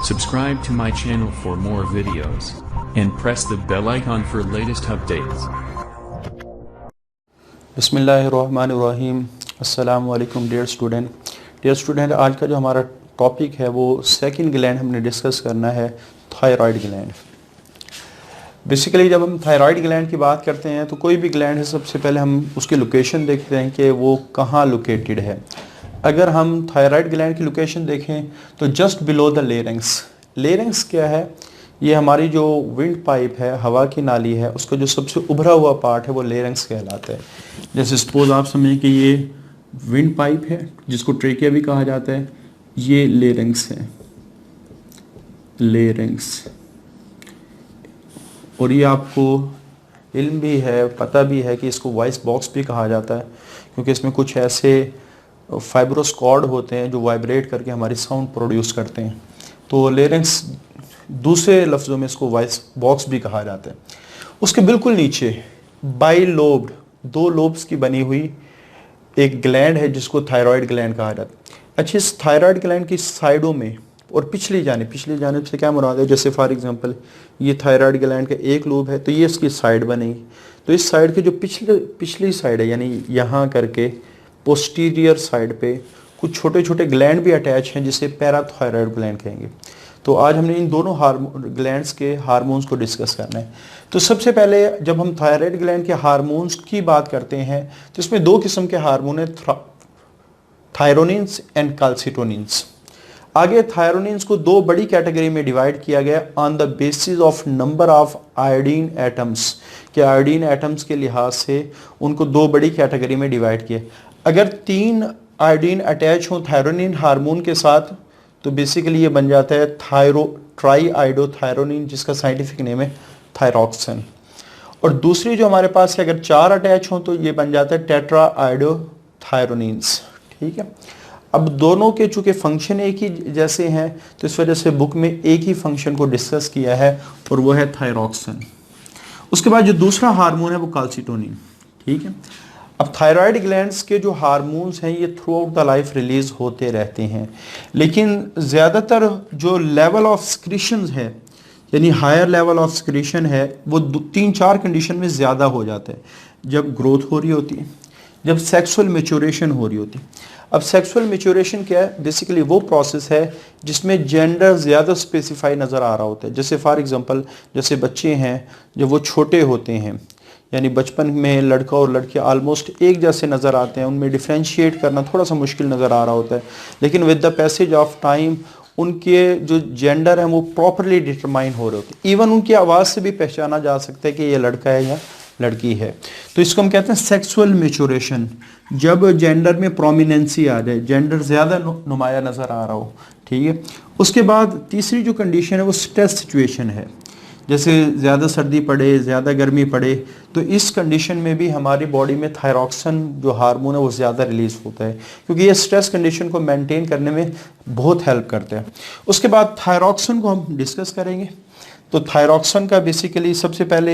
Subscribe to my channel for more videos and press the bell icon for latest updates. बिस्मिल्लाहिर्रहमानिर्रहीम। अस्सलामु अलैकुम dear student, आज का जो हमारा टॉपिक है वो सेकंड ग्लैंड हमने डिस्कस करना है, थायराइड ग्लैंड। बेसिकली जब हम थायराइड ग्लैंड की बात करते हैं तो कोई भी ग्लैंड है, सबसे पहले हम उसकी लोकेशन देखते हैं कि वो कहाँ लोकेटेड है। अगर हम थायराइड ग्लैंड की लोकेशन देखें तो जस्ट बिलो द लेरिंग्स क्या है, ये हमारी जो विंड पाइप है, हवा की नाली है, उसका जो सबसे उभरा हुआ पार्ट है वो लेरिंग्स कहलाता है। जैसे सपोज आप समझें कि ये विंड पाइप है जिसको ट्रेकिया भी कहा जाता है, ये लेरिंग्स है, लेरिंग्स। और ये आपको इल्म भी है, पता भी है कि इसको वॉइस बॉक्स भी कहा जाता है, क्योंकि इसमें कुछ ऐसे फाइब्रोस कॉर्ड होते हैं जो वाइब्रेट करके हमारी साउंड प्रोड्यूस करते हैं। तो लेरिंग्स, दूसरे लफ्ज़ों में इसको वॉइस बॉक्स भी कहा जाता है। उसके बिल्कुल नीचे बाइलोब्ड, दो लोब्स की बनी हुई एक ग्लैंड है जिसको थायराइड ग्लैंड कहा जाता है। अच्छा, इस थायराइड ग्लैंड की साइडों में और पिछली जानिब से क्या मुराद है, जैसे फॉर एग्जांपल ये थायराइड ग्लैंड का एक लोब है तो ये इसकी साइड बनेगी, तो इस साइड के जो पिछली साइड है, यानी यहाँ करके पोस्टीरियर साइड पे कुछ छोटे छोटे ग्लैंड भी अटैच हैं जिसे पैराथायराइड ग्लैंड कहेंगे। तो आज हमने इन दोनों ग्लैंड्स के हार्मोन्स को डिस्कस करना है। तो सबसे पहले जब हम थायराइड ग्लैंड के हार्मोन्स की बात करते हैं तो इसमें दो किस्म के हार्मोन है, थायरोनिन्स एंड कैल्सिटोनिन्स। आगे थायरोनिन्स को दो बड़ी कैटेगरी में डिवाइड किया गया on the basis of number of iodine atoms, के आयोडीन एटम्स के लिहाज से उनको दो बड़ी कैटेगरी में डिवाइड किया। अगर 3 आयोडीन अटैच हों थायरोनिन हार्मोन के साथ तो बेसिकली ये बन जाता है ट्राई आयोडोथायरोनिन, जिसका साइंटिफिक नेम है थायरॉक्सिन। और दूसरी जो हमारे पास है, अगर 4 अटैच हों तो ये बन जाता है टेट्रा आयोडोथायरोनिन्स। ठीक है, अब दोनों के चूंकि फंक्शन एक ही जैसे हैं तो इस वजह से बुक में एक ही फंक्शन को डिस्कस किया है और वो है थायरॉक्सिन। उसके बाद जो दूसरा हार्मोन है वो कैल्सिटोनिन। ठीक है, अब थायराइड ग्लैंड्स के जो हार्मोन्स हैं ये through out the life release होते रहते हैं, लेकिन ज़्यादातर जो लेवल ऑफ सिक्रीशंस है, यानी हायर लेवल ऑफ सिक्रीशन है, वो 3-4 कंडीशन में ज़्यादा हो जाता है। जब ग्रोथ हो रही होती है, जब सेक्सुअल मैच्योरेशन हो रही होती है। अब सेक्सुअल मैच्योरेशन क्या है, बेसिकली वो प्रोसेस है जिसमें जेंडर ज़्यादा स्पेसिफाई नज़र आ रहा होता है। जैसे फॉर एग्जांपल, जैसे बच्चे हैं जब वो छोटे होते हैं, यानी बचपन में लड़का और लड़की ऑलमोस्ट एक जैसे नज़र आते हैं, उनमें डिफ्रेंशिएट करना थोड़ा सा मुश्किल नज़र आ रहा होता है, लेकिन with the passage of time उनके जो जेंडर हैं वो प्रॉपरली डिटरमाइन हो रहे होते हैं। इवन उनकी आवाज़ से भी पहचाना जा सकता है कि ये लड़का है या लड़की है। तो इसको हम कहते हैं सेक्सुअल मैच्योरेशन, जब जेंडर में प्रोमिनेंसी आ जाए, जेंडर ज़्यादा नुमाया नज़र आ रहा हो। ठीक है, उसके बाद तीसरी जो कंडीशन है वो स्ट्रेस सिचुएशन है, जैसे ज़्यादा सर्दी पड़े, ज़्यादा गर्मी पड़े, तो इस कंडीशन में भी हमारी बॉडी में थायरॉक्सिन जो हार्मोन है वो ज़्यादा रिलीज़ होता है, क्योंकि ये स्ट्रेस कंडीशन को मेंटेन करने में बहुत हेल्प करते हैं। उसके बाद थायरॉक्सिन को हम डिस्कस करेंगे। तो थायरॉक्सिन का बेसिकली सबसे पहले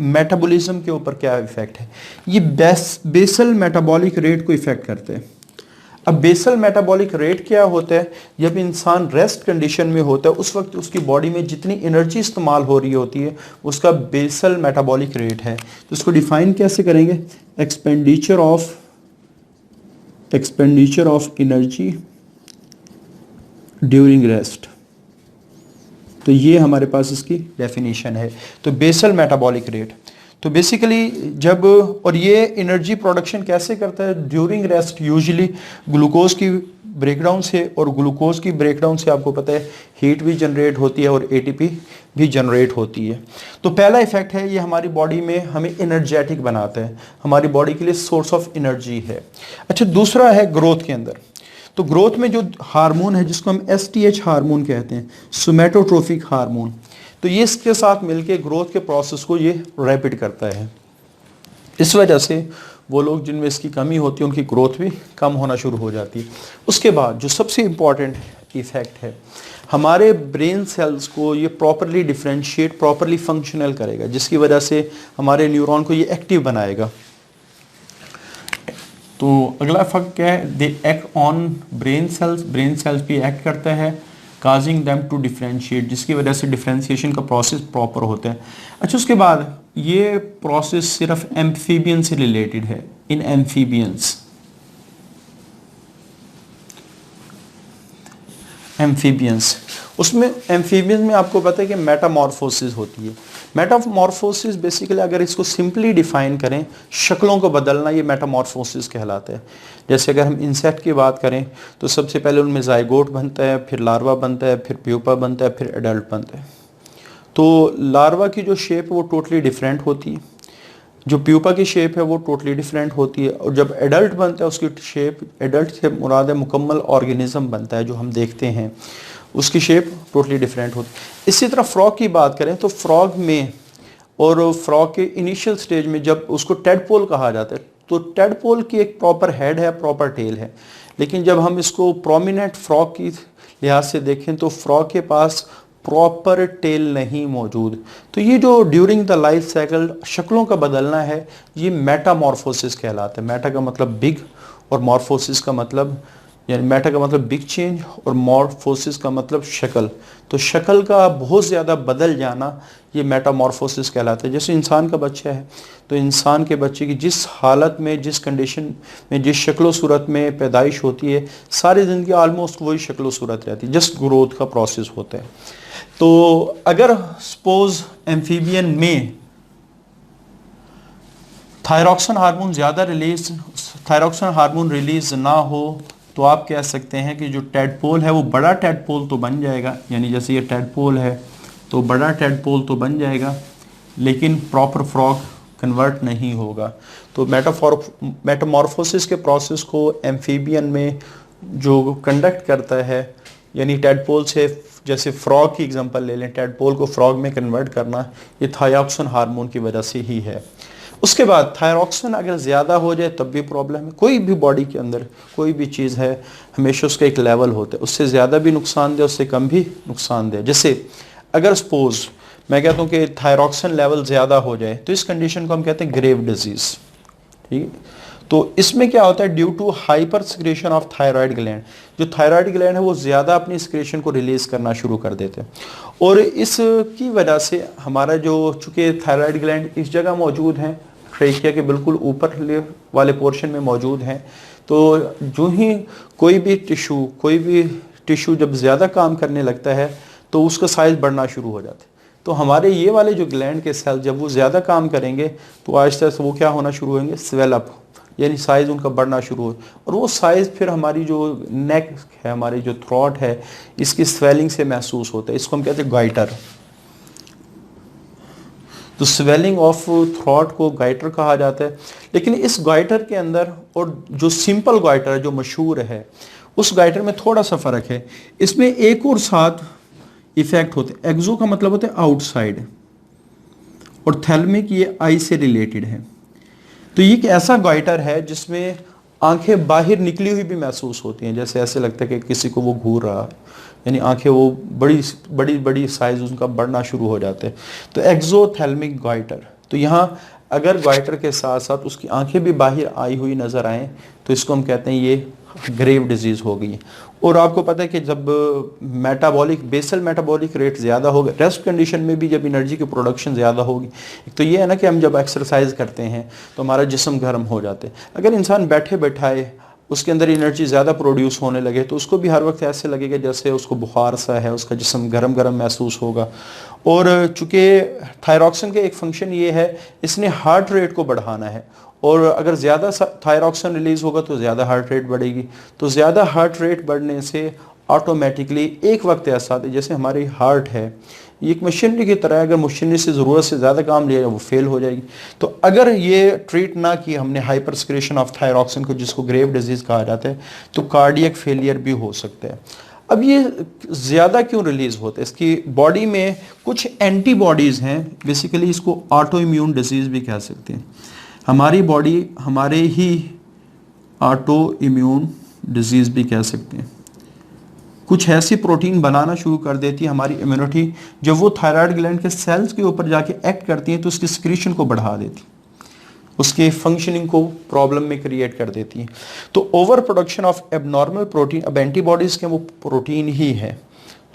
मेटाबॉलिज्म के ऊपर क्या इफ़ेक्ट है, ये बेसल मेटाबॉलिक रेट को इफ़ेक्ट करते हैं। अब बेसल मेटाबॉलिक रेट क्या होता है, जब इंसान रेस्ट कंडीशन में होता है उस वक्त उसकी बॉडी में जितनी एनर्जी इस्तेमाल हो रही होती है उसका बेसल मेटाबॉलिक रेट है। तो इसको डिफाइन कैसे करेंगे, expenditure of energy during rest. तो ये हमारे पास इसकी डेफिनेशन है। तो बेसल मेटाबॉलिक रेट, तो बेसिकली जब, और ये एनर्जी प्रोडक्शन कैसे करता है ड्यूरिंग रेस्ट, यूजुअली ग्लूकोज की ब्रेकडाउन से, और ग्लूकोज की ब्रेकडाउन से आपको पता है हीट भी जनरेट होती है और एटीपी भी जनरेट होती है। तो पहला इफेक्ट है ये हमारी बॉडी में हमें एनर्जेटिक बनाता है, हमारी बॉडी के लिए सोर्स ऑफ एनर्जी है। अच्छा, दूसरा है ग्रोथ के अंदर। तो ग्रोथ में जो हार्मोन है जिसको हम STH हार्मोन कहते हैं, सोमैटोट्रोफिक हार्मोन, तो ये इसके साथ मिलके ग्रोथ के प्रोसेस को ये रैपिड करता है। इस वजह से वो लोग जिनमें इसकी कमी होती है उनकी ग्रोथ भी कम होना शुरू हो जाती है। उसके बाद जो सबसे इम्पॉर्टेंट इफेक्ट है, हमारे ब्रेन सेल्स को ये प्रॉपरली डिफ्रेंशिएट, प्रॉपरली फंक्शनल करेगा, जिसकी वजह से हमारे न्यूरॉन को ये एक्टिव बनाएगा। तो अगला फर्क क्या है, they act on brain cells भी एक्ट करता है, काजिंग देम टू डिफ्रेंशिएट, जिसकी वजह से डिफ्रेंशिएशन का प्रोसेस प्रॉपर होता है। अच्छा, उसके बाद ये प्रोसेस सिर्फ एम्फीबियन से रिलेटेड है। इन एम्फीबियंस, एम्फीबियंस, उसमें एम्फीबियंस में आपको पता है कि मेटामॉर्फोसिस होती है। मेटामॉर्फोसिस बेसिकली अगर इसको सिंपली डिफाइन करें, शक्लों को बदलना, ये मेटामॉर्फोसिस कहलाता है। जैसे अगर हम इंसेक्ट की बात करें तो सबसे पहले उनमें जाइगोट बनता है, फिर लार्वा बनता है, फिर प्यूपा बनता है, फिर एडल्ट बनता है। तो लार्वा की जो शेप है वो टोटली डिफरेंट होती है, जो प्यूपा की शेप है वो टोटली डिफरेंट होती है, और जब एडल्ट बनता है उसकी शेप, एडल्ट से मुराद है मुकम्मल ऑर्गेनिज्म बनता है जो हम देखते हैं, उसकी शेप टोटली डिफरेंट होती है। इसी तरह फ्रॉग की बात करें तो फ्रॉग में, और फ्रॉग के इनिशियल स्टेज में जब उसको टेडपोल कहा जाता है, तो टेडपोल की एक प्रॉपर हेड है, प्रॉपर टेल है, लेकिन जब हम इसको प्रोमिनेंट फ्रॉग की लिहाज से देखें तो फ्रॉग के पास प्रॉपर टेल नहीं मौजूद। तो ये जो ड्यूरिंग द लाइफ साइकिल शक्लों का बदलना है, ये मेटामॉर्फोसिस कहलाता है। मेटा का मतलब बिग और मॉर्फोसिस का मतलब, यानी मेटा का मतलब बिग चेंज और मॉर्फोसिस का मतलब शक्ल। तो शक्ल का बहुत ज़्यादा बदल जाना ये मेटामॉर्फोसिस कहलाता है। जैसे इंसान का बच्चा है तो इंसान के बच्चे की जिस हालत में, जिस कंडीशन में, जिस शक्ल सूरत में पैदाइश होती है, सारी ज़िंदगी आलमोस्ट वही शक्ल सूरत रहती है, जस्ट ग्रोथ का प्रोसेस होता है। तो अगर सपोज एम्फीबियन में थायरॉक्सिन हार्मोन रिलीज ना हो तो आप कह सकते हैं कि जो टेडपोल है वो बड़ा टेडपोल तो बन जाएगा, यानी जैसे ये टेडपोल है तो बड़ा टेडपोल तो बन जाएगा, लेकिन प्रॉपर फ्रॉग कन्वर्ट नहीं होगा। तो मेटामॉर्फोसिस के प्रोसेस को एम्फीबियन में जो कंडक्ट करता है, यानी टेडपोल से, जैसे फ्रॉग की एग्जांपल ले लें, टेडपोल को फ्रॉग में कन्वर्ट करना, ये थायरॉक्सिन हार्मोन की वजह से ही है। उसके बाद थायरॉक्सिन अगर ज़्यादा हो जाए तब भी प्रॉब्लम है। कोई भी बॉडी के अंदर कोई भी चीज़ है, हमेशा उसका एक लेवल होता है, उससे ज़्यादा भी नुकसान दे, उससे कम भी नुकसान दे। जैसे अगर सपोज मैं कहता हूँ कि थायरॉक्सिन लेवल ज़्यादा हो जाए तो इस कंडीशन को हम कहते हैं ग्रेव डिजीज़, ठीक है। तो इसमें क्या होता है, due to hyper secretion of thyroid gland, जो थायराइड ग्लैंड है वो ज़्यादा अपनी सिक्रेशन को रिलीज़ करना शुरू कर देते हैं, और इसकी वजह से हमारा जो, चूँकि थायराइड ग्लैंड इस जगह मौजूद हैं, ट्रेकिया के बिल्कुल ऊपर वाले पोर्शन में मौजूद हैं, तो जो ही कोई भी टिश्यू जब ज़्यादा काम करने लगता है तो उसका साइज़ बढ़ना शुरू हो जाता है। तो हमारे ये वाले जो ग्लैंड के सेल जब वो ज़्यादा काम करेंगे तो आहिस्ता आहिस्ता वो क्या होना शुरू होंगे, स्वेलअप, यानी साइज़ उनका बढ़ना शुरू हो, और वो साइज़ फिर हमारी जो नेक है, हमारी जो थ्रॉट है, इसकी स्वेलिंग से महसूस होता है। इसको हम कहते हैं गाइटर। तो स्वेलिंग ऑफ थ्रॉट को गाइटर कहा जाता है। लेकिन इस गाइटर के अंदर और जो सिंपल गाइटर है जो मशहूर है, उस गाइटर में थोड़ा सा फ़र्क है। इसमें एक और साथ इफेक्ट होते हैं। एक्सो का मतलब होता है आउटसाइड, और थैल्मिक ये आई से रिलेटेड है। तो ये एक ऐसा गाइटर है जिसमें आंखें बाहर निकली हुई भी महसूस होती हैं, जैसे ऐसे लगता है कि किसी को वो घूर रहा है, यानी आंखें वो बड़ी साइज उनका बढ़ना शुरू हो जाते हैं। तो एक्सोथैल्मिक गाइटर। तो यहाँ अगर गाइटर के साथ साथ उसकी आंखें भी बाहर आई हुई नजर आए तो इसको हम कहते हैं ये ग्रेव डिजीज हो गई। और आपको पता है कि जब बेसल मेटाबॉलिक रेट ज़्यादा होगा, रेस्ट कंडीशन में भी जब एनर्जी की प्रोडक्शन ज़्यादा होगी, तो ये है ना कि हम जब एक्सरसाइज करते हैं तो हमारा जिस्म गर्म हो जाते हैं। अगर इंसान बैठे बैठाए उसके अंदर एनर्जी ज़्यादा प्रोड्यूस होने लगे तो उसको भी हर वक्त ऐसे लगेगा जैसे उसको बुखार सा है, उसका जिस्म गरम गरम महसूस होगा। और चूँकि थायरॉक्सिन का एक फंक्शन ये है, इसने हार्ट रेट को बढ़ाना है, और अगर ज़्यादा थायरॉक्सिन रिलीज़ होगा तो ज़्यादा हार्ट रेट बढ़ेगी। तो ज़्यादा हार्ट रेट बढ़ने से ऑटोमेटिकली एक वक्त ऐसा आता है, जैसे हमारी हार्ट है ये एक मशीनरी की तरह है, अगर मशीनरी से ज़रूरत से ज़्यादा काम लिया वो फेल हो जाएगी। तो अगर ये ट्रीट ना किया हमने हाइपर सिक्रेशन ऑफ थायरॉक्सिन को, जिसको ग्रेव डिजीज़ कहा जाता है, तो कार्डियक फेलियर भी हो सकता है। अब ये ज़्यादा क्यों रिलीज़ होता है, इसकी बॉडी में कुछ एंटीबॉडीज़ हैं, बेसिकली इसको ऑटो इम्यून डिजीज़ भी कह सकते हैं। हमारी बॉडी हमारे ही ऑटो इम्यून डिजीज़ भी कह सकते हैं, कुछ ऐसी प्रोटीन बनाना शुरू कर देती है हमारी इम्यूनिटी, जब वो थायराइड ग्लैंड के सेल्स के ऊपर जाके एक्ट करती हैं तो उसकी सिक्रीशन को बढ़ा देती, उसके फंक्शनिंग को प्रॉब्लम में क्रिएट कर देती है। तो over production of abnormal protein, अब एंटीबॉडीज़ के वो प्रोटीन ही है,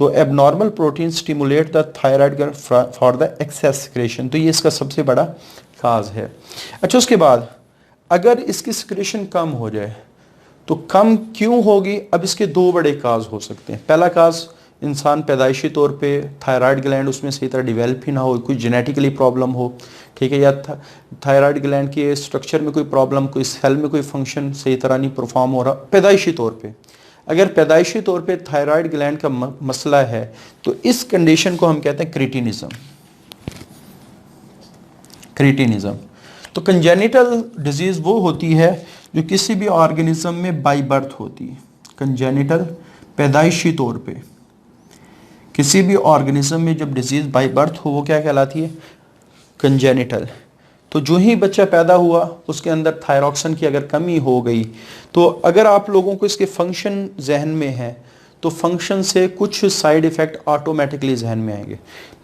तो abnormal protein stimulate the thyroid for the excess secretion, तो ये इसका सबसे बड़ा काज है। अच्छा, उसके बाद अगर इसकी सिक्रेशन कम हो जाए तो कम क्यों होगी? अब इसके दो बड़े काज हो सकते हैं। पहला काज, इंसान पैदाइशी तौर पे थायराइड ग्लैंड उसमें सही तरह डिवेल्प ही ना हो, कोई जेनेटिकली प्रॉब्लम हो, ठीक है, या थायराइड ग्लैंड के स्ट्रक्चर में कोई प्रॉब्लम, कोई सेल में कोई फंक्शन सही तरह नहीं परफॉर्म हो रहा पैदाइशी तौर पे। अगर पैदाइशी तौर पे थायराइड ग्लैंड का मसला है तो इस कंडीशन को हम कहते हैं क्रिटिनिज्म। क्रिटिनिज्म तो कंजेनिटल डिजीज वो होती है जो किसी भी ऑर्गेनिज्म में बाई बर्थ होती है। कंजेनिटल, पैदाइशी तौर पे किसी भी ऑर्गेनिज्म में जब डिजीज बाई बर्थ हो वो क्या कहलाती है? कंजेनिटल। तो जो ही बच्चा पैदा हुआ उसके अंदर थायरॉक्सिन की अगर कमी हो गई तो अगर आप लोगों को इसके फंक्शन जहन में है तो फंक्शन से कुछ साइड इफेक्ट ऑटोमेटिकली जहन में आएंगे।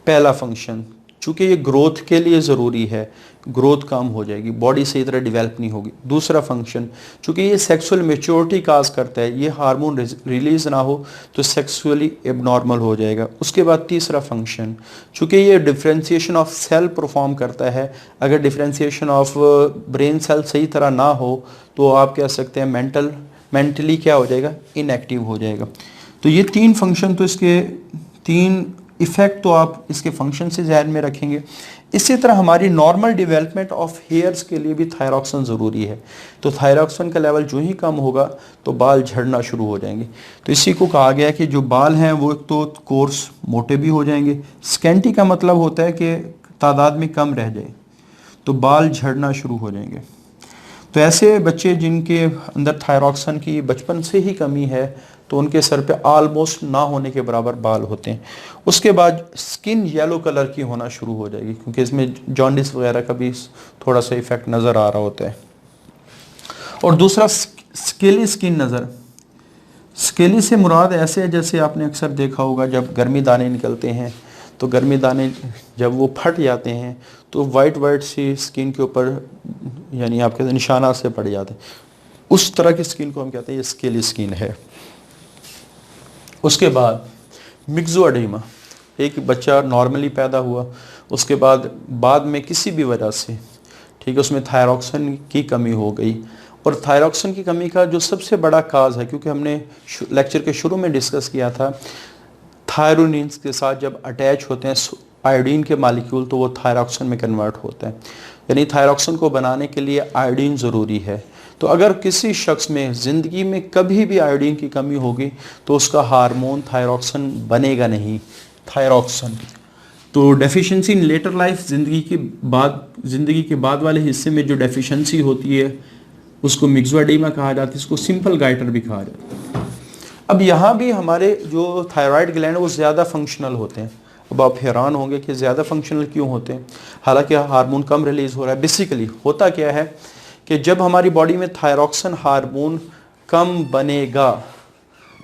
पहला फंक्शन, चूंकि ये ग्रोथ के लिए ज़रूरी है, ग्रोथ कम हो जाएगी, बॉडी सही तरह डेवलप नहीं होगी। दूसरा फंक्शन, चूंकि ये सेक्सुअल मेच्योरिटी काज करता है, ये हार्मोन रिलीज ना हो तो सेक्सुअली एबनॉर्मल हो जाएगा। उसके बाद तीसरा फंक्शन, चूंकि ये डिफ्रेंशिएशन ऑफ सेल परफॉर्म करता है, अगर डिफ्रेंशिएशन ऑफ ब्रेन सेल सही तरह ना हो तो आप कह सकते हैं मेंटली क्या हो जाएगा? इनएक्टिव हो जाएगा। तो ये तीन फंक्शन, तो इसके तीन इफेक्ट तो आप इसके फंक्शन से ध्यान में रखेंगे। इसी तरह हमारी नॉर्मल डेवलपमेंट ऑफ हेयर्स के लिए भी थायरॉक्सिन ज़रूरी है। तो थायरॉक्सिन का लेवल जो ही कम होगा तो बाल झड़ना शुरू हो जाएंगे। तो इसी को कहा गया कि जो बाल हैं वो तो कोर्स मोटे भी हो जाएंगे। स्कैंटी का मतलब होता है कि तादाद में कम रह जाए, तो बाल झड़ना शुरू हो जाएंगे। तो ऐसे बच्चे जिनके अंदर थायरॉक्सिन की बचपन से ही कमी है तो उनके सर पे ऑलमोस्ट ना होने के बराबर बाल होते हैं। उसके बाद स्किन येलो कलर की होना शुरू हो जाएगी क्योंकि इसमें जॉन्डिस वगैरह का भी थोड़ा सा इफेक्ट नज़र आ रहा होता है। और दूसरा स्केली स्किन नज़र, स्केली से मुराद ऐसे है जैसे आपने अक्सर देखा होगा जब गर्मी दाने निकलते हैं तो गर्मी दाने जब वो फट जाते हैं तो वाइट वाइट सी स्किन के ऊपर यानी आपके निशाना से पड़ जाते हैं, उस तरह की स्किन को हम कहते हैं ये स्केली स्किन है। उसके बाद मिक्सोएडेमा, एक बच्चा नॉर्मली पैदा हुआ, उसके बाद में किसी भी वजह से, ठीक है, उसमें थायरॉक्सिन की कमी हो गई। और थायरॉक्सिन की कमी का जो सबसे बड़ा काज है, क्योंकि हमने लेक्चर के शुरू में डिस्कस किया था, थायरोनिन्स के साथ जब अटैच होते हैं आयोडीन के मालिक्यूल तो वो थायरॉक्सिन में कन्वर्ट होता है। यानी थायरॉक्सिन को बनाने के लिए आयोडीन ज़रूरी है। तो अगर किसी शख्स में ज़िंदगी में कभी भी आयोडीन की कमी होगी तो उसका हार्मोन थायरॉक्सिन बनेगा नहीं। थायरॉक्सिन तो डेफिशिएंसी इन लेटर लाइफ, ज़िंदगी के बाद वाले हिस्से में जो डेफिशिएंसी होती है उसको मिक्सोएडेमा कहा जाता है, इसको सिंपल गाइटर भी कहा जाता है। अब यहाँ भी हमारे जो थायराइड ग्लैंड वो ज़्यादा फंक्शनल होते हैं। अब आप हैरान होंगे कि ज़्यादा फंक्शनल क्यों होते हैं, हालांकि हार्मोन कम रिलीज़ हो रहा है। बेसिकली होता क्या है कि जब हमारी बॉडी में थायरॉक्सिन हार्मोन कम बनेगा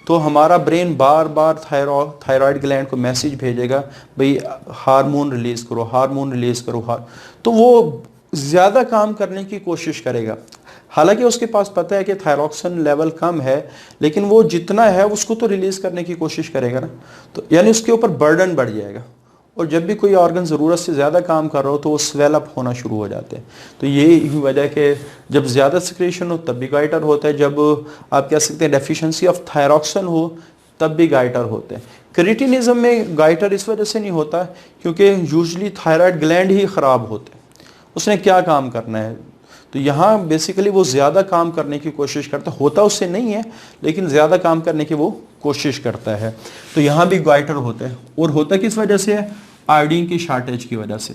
तो हमारा ब्रेन बार बार थायराइड ग्लैंड को मैसेज भेजेगा, भाई हार्मोन रिलीज़ करो, हार्मोन रिलीज़ करो। तो वो ज़्यादा काम करने की कोशिश करेगा, हालांकि उसके पास पता है कि थायरॉक्सिन लेवल कम है, लेकिन वो जितना है उसको तो रिलीज़ करने की कोशिश करेगा ना। तो यानी उसके ऊपर बर्डन बढ़ जाएगा और जब भी कोई ऑर्गन ज़रूरत से ज़्यादा काम कर रहा हो तो वो स्वेल अप होना शुरू हो जाते हैं। तो ये वजह कि जब ज़्यादा सिक्रेशन हो तब भी गाइटर होता है, जब आप कह सकते हैं डेफिशिएंसी ऑफ थायरॉक्सिन हो तब भी गाइटर होते हैं। क्रिटिनिज्म में गाइटर इस वजह से नहीं होता क्योंकि यूजुअली थायराइड ग्लैंड ही ख़राब होते हैं, उसने क्या काम करना है। तो यहाँ बेसिकली वो ज़्यादा काम करने की कोशिश करता है, होता उससे नहीं है लेकिन ज़्यादा काम करने की वो कोशिश करता है। तो यहाँ भी गाइटर होता है और होता किस वजह से है? आयोडीन की शॉर्टेज की वजह से।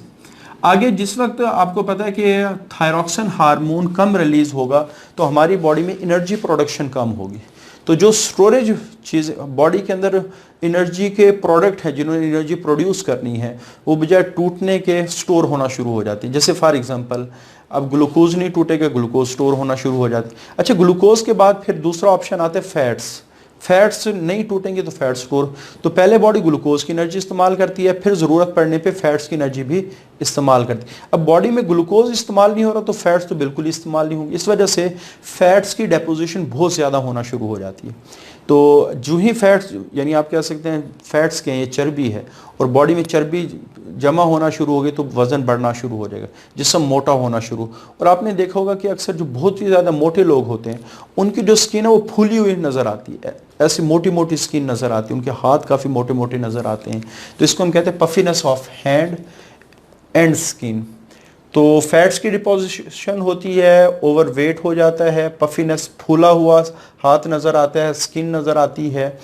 आगे जिस वक्त आपको पता है कि थायरॉक्सिन हार्मोन कम रिलीज़ होगा तो हमारी बॉडी में एनर्जी प्रोडक्शन कम होगी। तो जो स्टोरेज चीज़ बॉडी के अंदर एनर्जी के प्रोडक्ट हैं जिन्होंने एनर्जी प्रोड्यूस करनी है वो बजाय टूटने के स्टोर होना शुरू हो जाती है। जैसे फॉर एग्जांपल अब ग्लूकोज नहीं टूटेगा, ग्लूकोज स्टोर होना शुरू हो जाती है। अच्छा, ग्लूकोज के बाद फिर दूसरा ऑप्शन आता है फैट्स नहीं टूटेंगे तो फैट स्टोर। तो पहले बॉडी ग्लूकोज की एनर्जी इस्तेमाल करती है, फिर ज़रूरत पड़ने पे फैट्स की एनर्जी भी इस्तेमाल करती है। अब बॉडी में ग्लूकोज इस्तेमाल नहीं हो रहा तो फैट्स तो बिल्कुल ही इस्तेमाल नहीं होंगे। इस वजह से फैट्स की डेपोजिशन बहुत ज़्यादा होना शुरू हो जाती है। तो जो ही फैट्स, यानी आप कह सकते हैं फैट्स के हैं, ये चर्बी है, और बॉडी में चर्बी जमा होना शुरू हो गई तो वज़न बढ़ना शुरू हो जाएगा, जिस्म मोटा होना शुरू। और आपने देखा होगा कि अक्सर जो बहुत ही ज़्यादा मोटे लोग होते हैं उनकी जो स्किन है वो फूली हुई नज़र आती है, ऐसी मोटी मोटी स्किन नज़र आती है, उनके हाथ काफ़ी मोटे मोटे नज़र आते हैं। तो इसको हम कहते हैं puffiness of hand and skin. तो फैट्स की डिपोजिशन होती है, ओवर वेट हो जाता है, पफिनेस, फूला हुआ हाथ नज़र आता है, स्किन नज़र आती है।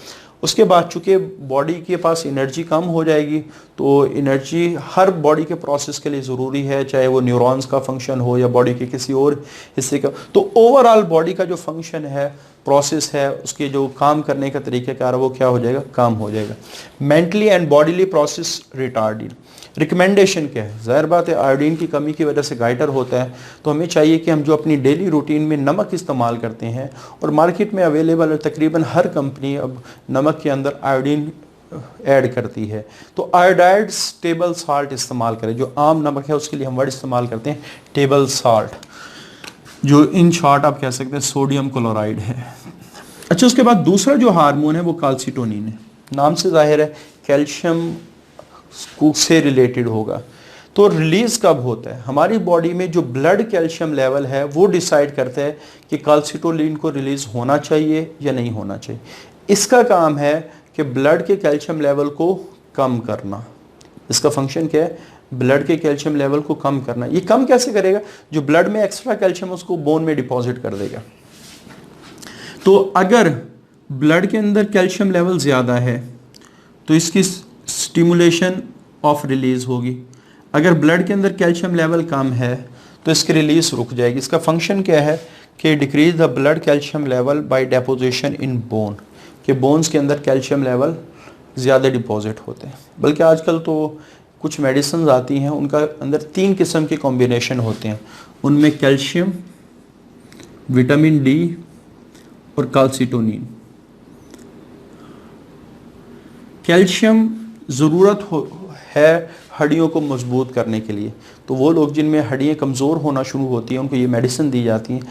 उसके बाद चूँकि बॉडी के पास एनर्जी कम हो जाएगी, तो एनर्जी हर बॉडी के प्रोसेस के लिए ज़रूरी है, चाहे वो न्यूरॉन्स का फंक्शन हो या बॉडी के किसी और हिस्से का। तो ओवरऑल बॉडी का जो फंक्शन है, प्रोसेस है, उसके जो काम करने का तरीक़ाकार है वो क्या हो जाएगा, कम हो जाएगा। Mentally and bodily process retarded. Recommendation क्या है? ज़ाहिर बात है आयोडीन की कमी की वजह से गाइटर होता है, तो हमें चाहिए कि हम जो अपनी डेली रूटीन में नमक इस्तेमाल करते हैं, और मार्केट में अवेलेबल है, तकरीबन हर कंपनी अब नमक के अंदर आयोडीन ऐड करती है, तो आयोडाइड टेबल साल्ट इस्तेमाल करें। जो आम नमक है उसके लिए हम वर्ड इस्तेमाल करते हैं टेबल साल्ट, जो इन शॉर्ट आप कह सकते हैं सोडियम क्लोराइड है। अच्छा, उसके बाद दूसरा जो हार्मोन है वो कैल्सिटोनिन है। नाम से जाहिर है कैल्शियम से रिलेटेड होगा। तो रिलीज कब होता है? हमारी बॉडी में जो ब्लड कैल्शियम लेवल है वो डिसाइड करता है कि कैल्सिटोनिन को रिलीज होना चाहिए या नहीं होना चाहिए। इसका काम है कि ब्लड के कैल्शियम लेवल को कम करना। इसका फंक्शन क्या है? ब्लड के कैल्शियम लेवल को कम करना। ये कम कैसे करेगा? जो ब्लड में एक्स्ट्रा कैल्शियम उसको बोन में डिपॉजिट कर देगा। तो अगर ब्लड के अंदर कैल्शियम लेवल ज़्यादा है तो इसकी स्टिमुलेशन ऑफ रिलीज होगी। अगर ब्लड के अंदर कैल्शियम लेवल कम है तो इसकी रिलीज रुक जाएगी। इसका फंक्शन क्या है कि decrease the blood calcium level by deposition in bone, कि बोन्स के अंदर कैल्शियम लेवल ज़्यादा डिपॉजिट होते हैं। बल्कि आजकल तो कुछ मेडिसिन आती हैं उनका अंदर 3 किस्म के कॉम्बिनेशन होते हैं, उनमें कैल्शियम, विटामिन डी और कैल्सिटोनिन। कैल्शियम ज़रूरत है हड्डियों को मजबूत करने के लिए, तो वो लोग जिनमें हड्डियाँ कमज़ोर होना शुरू होती हैं उनको ये मेडिसिन दी जाती हैं।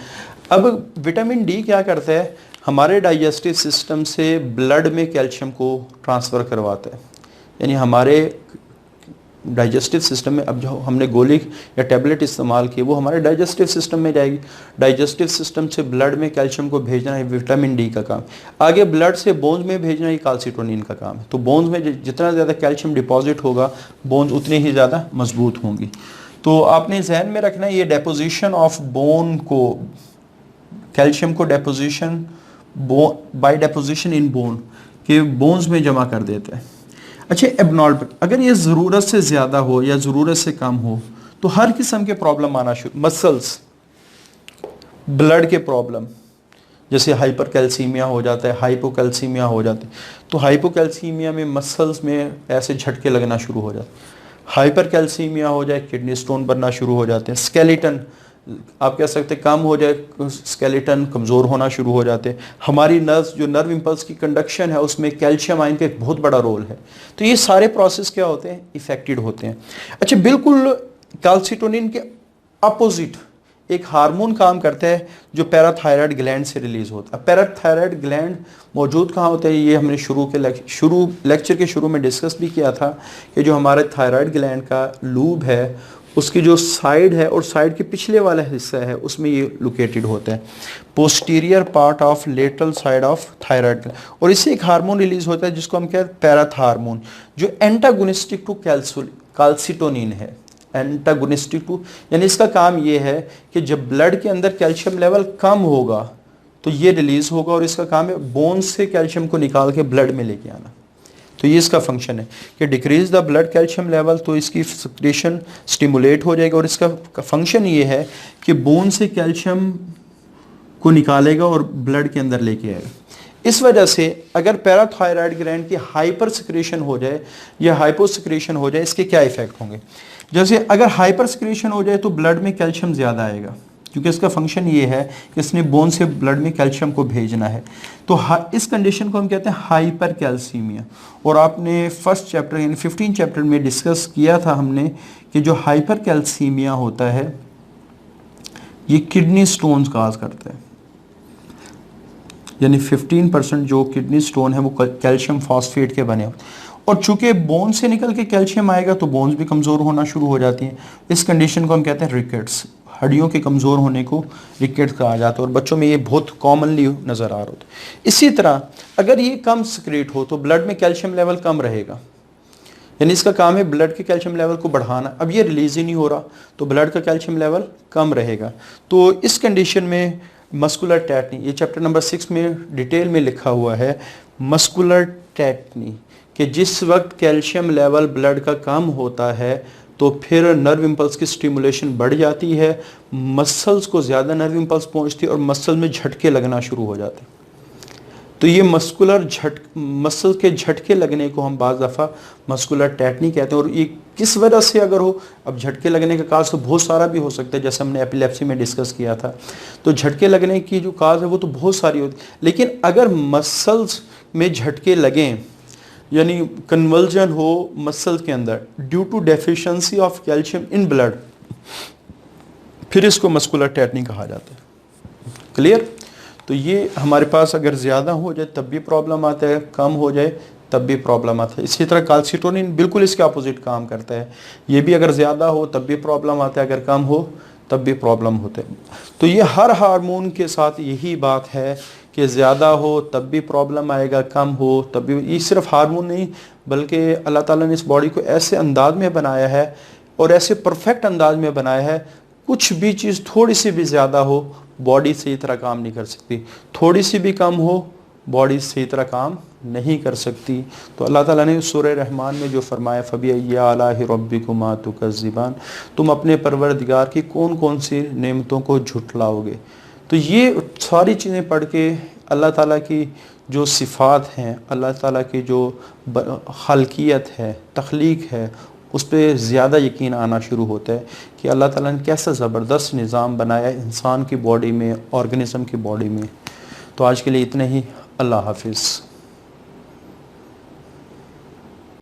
अब विटामिन डी क्या करता है? हमारे डाइजेस्टिव सिस्टम से ब्लड में कैल्शियम को ट्रांसफ़र करवाता है। यानी हमारे डाइजेस्टिव सिस्टम में अब जो हमने गोली या टैबलेट इस्तेमाल की वो हमारे डाइजेस्टिव सिस्टम में जाएगी। डाइजेस्टिव सिस्टम से ब्लड में कैल्शियम को भेजना है विटामिन डी का काम। आगे ब्लड से बोन्स में भेजना ही कैल्सिटोनिन का काम है। तो बोन्स में जितना ज़्यादा कैल्शियम डिपॉजिट होगा बोन्स उतनी ही ज़्यादा मजबूत होंगी। तो आपने जहन में रखना है ये डेपोजिशन ऑफ बोन को, कैल्शियम को deposition by deposition in bone के बोन्स में जमा कर देता है। अच्छा, एबनॉर्मल, अगर ये ज़रूरत से ज़्यादा हो या ज़रूरत से कम हो तो हर किस्म के प्रॉब्लम आना शुरू, मसल्स, ब्लड के प्रॉब्लम, जैसे हाइपरकैल्सीमिया हो जाता है, हाइपोकैल्सीमिया हो जाती है। तो हाइपोकैल्सीमिया में मसल्स में ऐसे झटके लगना शुरू हो जाते हैं। हाइपरकैल्सीमिया हो जाए किडनी स्टोन बनना शुरू हो जाते हैं। स्केलेटन आप कह सकते हैं कम हो जाए, स्केलेटन कमज़ोर होना शुरू हो जाते हैं। हमारी नर्व्स, जो नर्व इम्पल्स की कंडक्शन है उसमें कैल्शियम आयन का एक बहुत बड़ा रोल है। तो ये सारे प्रोसेस क्या होते हैं? इफेक्टेड होते हैं। अच्छा, बिल्कुल कैल्सिटोनिन के अपोजिट एक हार्मोन काम करता है जो पैराथायराइड ग्लैंड से रिलीज होता है। पैराथायराइड ग्लैंड मौजूद कहाँ होता है? ये हमने लेक्चर के शुरू में डिस्कस भी किया था कि जो हमारे थायराइड ग्लैंड का लूब है उसकी जो साइड है और साइड के पिछले वाला हिस्सा है उसमें ये लोकेटेड होता है, posterior part of lateral side of thyroid. और इससे एक हार्मोन रिलीज होता है जिसको हम कहते हैं पैराथार्मोन, जो एंटागोनिस्टिक टू कैल्सिटोनिन है। एंटागोनिस्टिक टू यानी इसका काम ये है कि जब ब्लड के अंदर कैल्शियम लेवल कम होगा तो ये रिलीज होगा, और इसका काम है बोन्स से कैल्शियम को निकाल के ब्लड में लेके आना। तो ये इसका फंक्शन है कि decrease the blood calcium level, तो इसकी सिक्रेशन स्टिमुलेट हो जाएगा। और इसका फंक्शन ये है कि बोन से कैल्शियम को निकालेगा और ब्लड के अंदर लेके आएगा। इस वजह से अगर पैराथायराइड ग्लैंड की हाइपर सिक्रेशन हो जाए या हाइपो सिक्रेशन हो जाए, इसके क्या इफेक्ट होंगे? जैसे अगर हाइपर सिक्रेशन हो जाए तो ब्लड में कैल्शियम ज़्यादा आएगा, क्योंकि इसका फंक्शन ये है कि इसने बोन से ब्लड में कैल्शियम को भेजना है। तो इस कंडीशन को हम कहते हैं हाइपर कैल्सीमिया। और आपने फर्स्ट चैप्टर यानी 15 चैप्टर में डिस्कस किया था हमने कि जो हाइपर कैल्सीमिया होता है ये किडनी स्टोन्स काज करता है, यानी 15% जो किडनी स्टोन है वो कैल्शियम फॉस्फेट के बने होते हैं। और चूंकि बोन से निकल के कैल्शियम आएगा तो बोन्स भी कमज़ोर होना शुरू हो जाती हैं। इस कंडीशन को हम कहते हैं रिकेट्स, हड्डियों के कमज़ोर होने को रिकेट्स कहा जाता है, और बच्चों में ये बहुत कॉमनली नज़र आ रहा होता है। इसी तरह अगर ये कम सिक्रेट हो तो ब्लड में कैल्शियम लेवल कम रहेगा, यानी इसका काम है ब्लड के कैल्शियम लेवल को बढ़ाना। अब ये रिलीज ही नहीं हो रहा तो ब्लड का कैल्शियम लेवल कम रहेगा। तो इस कंडीशन में मस्कुलर टेटनी, ये चैप्टर नंबर 6 में डिटेल में लिखा हुआ है, मस्कुलर टेटनी, कि जिस वक्त कैल्शियम लेवल ब्लड का कम होता है तो फिर नर्व इम्पल्स की स्टिमुलेशन बढ़ जाती है, मसल्स को ज़्यादा नर्व इम्पल्स पहुंचती है और मसल में झटके लगना शुरू हो जाते हैं। तो ये मसल के झटके लगने को हम बाज़ दफ़ा मस्कुलर टेटनी कहते हैं। और ये किस वजह से अगर हो, अब झटके लगने का काज तो बहुत सारा भी हो सकता है, जैसे हमने एपिलेप्सी में डिस्कस किया था। तो झटके लगने की जो काज है वो तो बहुत सारी होती है, लेकिन अगर मसल्स में झटके लगें यानी कन्वर्जन हो मसल के अंदर due to deficiency of calcium in blood, फिर इसको मस्कुलर टेटनी कहा जाता है। क्लियर? तो ये हमारे पास अगर ज़्यादा हो जाए तब भी प्रॉब्लम आता है, कम हो जाए तब भी प्रॉब्लम आता है। इसी तरह कैल्सिटोनिन बिल्कुल इसके अपोजिट काम करता है, ये भी अगर ज़्यादा हो तब भी प्रॉब्लम आता है, अगर कम हो तब भी प्रॉब्लम होते हैं। तो ये हर हार्मोन के साथ यही बात है कि ज़्यादा हो तब भी प्रॉब्लम आएगा, कम हो तब भी। ये सिर्फ हार्मोन नहीं बल्कि अल्लाह ताला ने इस बॉडी को ऐसे अंदाज में बनाया है और ऐसे परफेक्ट अंदाज में बनाया है, कुछ भी चीज़ थोड़ी सी भी ज़्यादा हो बॉडी सही तरह काम नहीं कर सकती, थोड़ी सी भी कम हो बॉडी सही तरह काम नहीं कर सकती। तो अल्लाह ताला ने सूरह रहमान में जो फरमाया, फ़बिअय्यि आलाइ रब्बिकुमा तुकज़्ज़िबान, तुम अपने परवरदिगार की कौन कौन सी नेमतों को झुटलाओगे। तो ये सारी चीज़ें पढ़ के अल्लाह ताला की जो सिफ़ात हैं, अल्लाह ताला की जो खल्कियत है, तख्लीक है, उस पर ज़्यादा यकीन आना शुरू होता है कि अल्लाह ताला ने कैसा ज़बरदस्त निज़ाम बनाया इंसान की बॉडी में, ऑर्गेनिज़म की बॉडी में। तो आज के लिए इतने ही। अल्लाह हाफिज़।